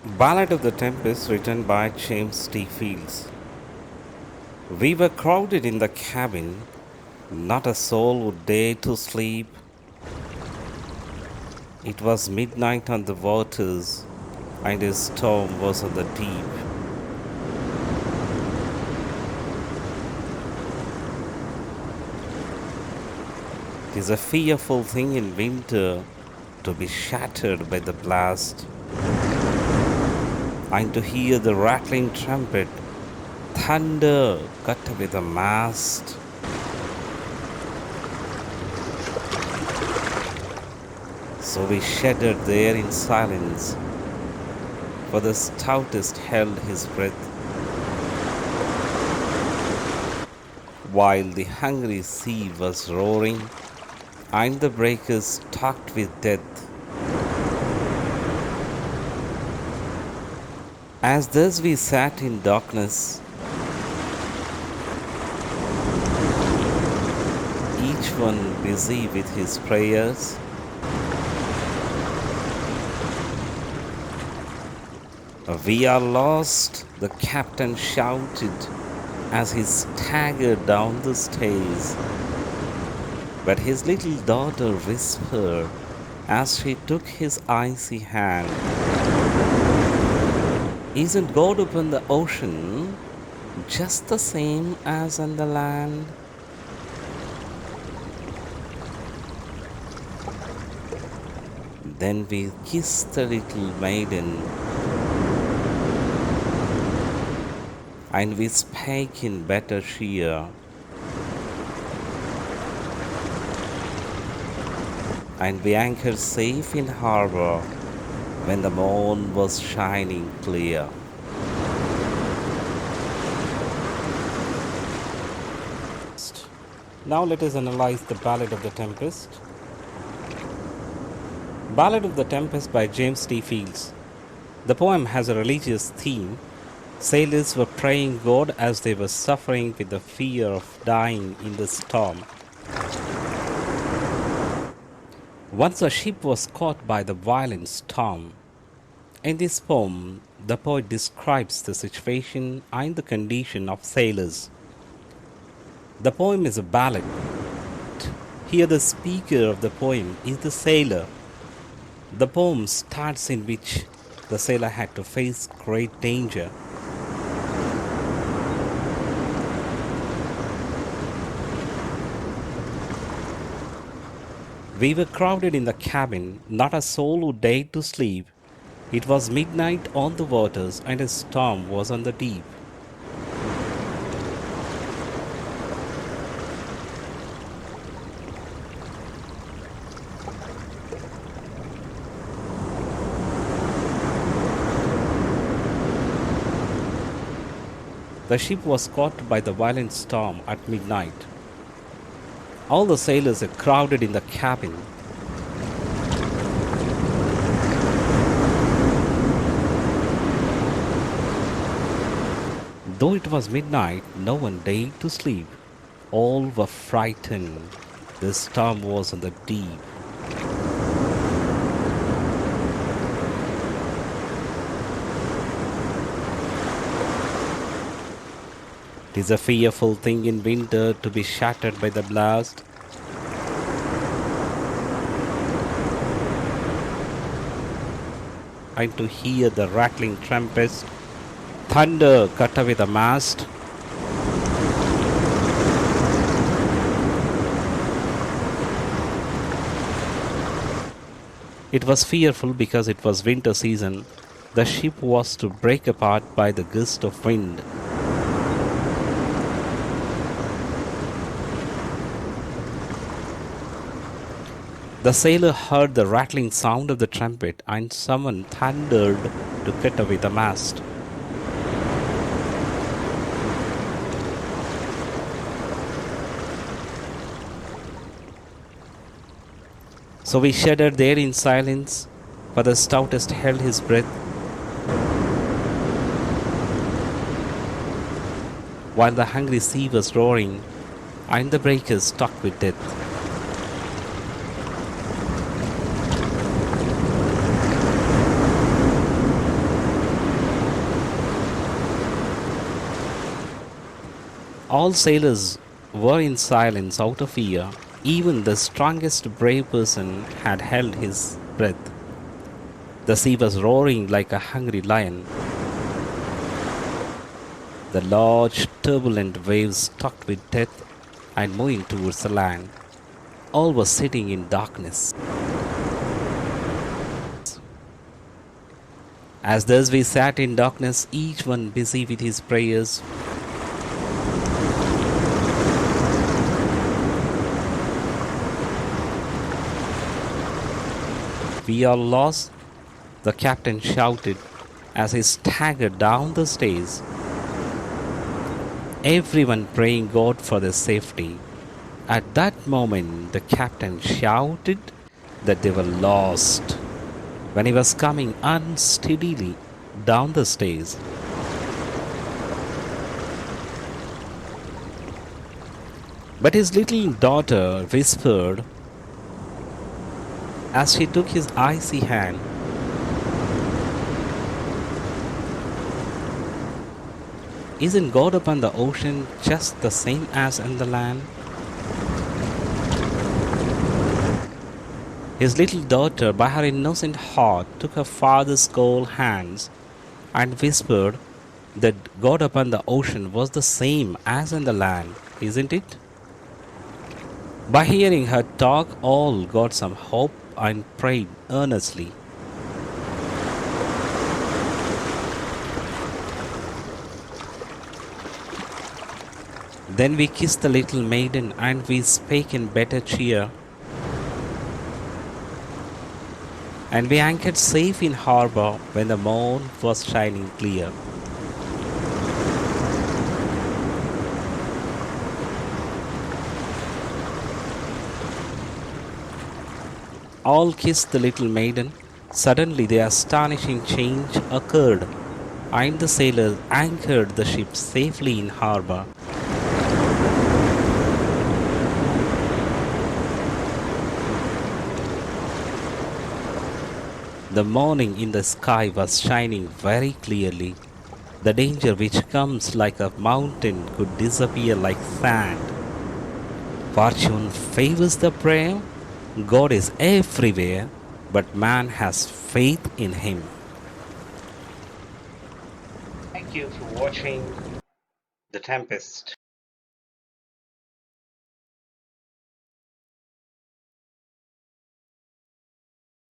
Ballad of the Tempest, written by James T. Fields. We were crowded in the cabin, not a soul would dare to sleep. It was midnight on the waters, and a storm was on the deep. Tis a fearful thing in winter to be shattered by the blast, and to hear the rattling trumpet thunder cut away the mast. So we shuddered there in silence, for the stoutest held his breath, while the hungry sea was roaring, and the breakers talked with death. As thus we sat in darkness, each one busy with his prayers, "We are lost," the captain shouted as he staggered down the stairs. But his little daughter whispered as she took his icy hand, "Isn't God upon the ocean just the same as on the land?" Then we kissed the little maiden, and we spake in better cheer, and we anchored safe in harbor when the moon was shining clear. Now let us analyze the Ballad of the Tempest. Ballad of the Tempest by James T. Fields. The poem has a religious theme. Sailors were praying God as they were suffering with the fear of dying in the storm. Once a ship was caught by the violent storm. In this poem, the poet describes the situation and the condition of sailors. The poem is a ballad. Here the speaker of the poem is the sailor. The poem starts in which the sailor had to face great danger. We were crowded in the cabin, not a soul who dared to sleep. It was midnight on the waters, and a storm was on the deep. The ship was caught by the violent storm at midnight. All the sailors are crowded in the cabin. Though it was midnight, no one dared to sleep. All were frightened. The storm was on the deep. Tis a fearful thing in winter to be shattered by the blast. And to hear the rattling trumpets thunder cut away the mast. It was fearful because it was winter season. The ship was to break apart by the gust of wind. The sailor heard the rattling sound of the trumpet, and someone thundered to cut away the mast. So we shuddered there in silence, for the stoutest held his breath, while the hungry sea was roaring, and the breakers talked with death. All sailors were in silence out of fear. Even the strongest brave person had held his breath. The sea was roaring like a hungry lion. The large, turbulent waves talked with death and moving towards the land. All was sitting in darkness. As thus we sat in darkness, each one busy with his prayers, we are lost, the captain shouted as he staggered down the stairs, everyone praying God for their safety. At that moment, the captain shouted that they were lost when he was coming unsteadily down the stairs. But his little daughter whispered as she took his icy hand, "Isn't God upon the ocean just the same as in the land?" His little daughter, by her innocent heart, took her father's cold hands and whispered that God upon the ocean was the same as in the land, isn't it? By hearing her talk, all got some hope and prayed earnestly. Then we kissed the little maiden and we spake in better cheer, and we anchored safe in harbor when the moon was shining clear. All kissed the little maiden. Suddenly the astonishing change occurred, and the sailors anchored the ship safely in harbor. The morning in the sky was shining very clearly. The danger which comes like a mountain could disappear like sand. Fortune favors the brave. God is everywhere, but man has faith in him. Thank you for watching The Tempest.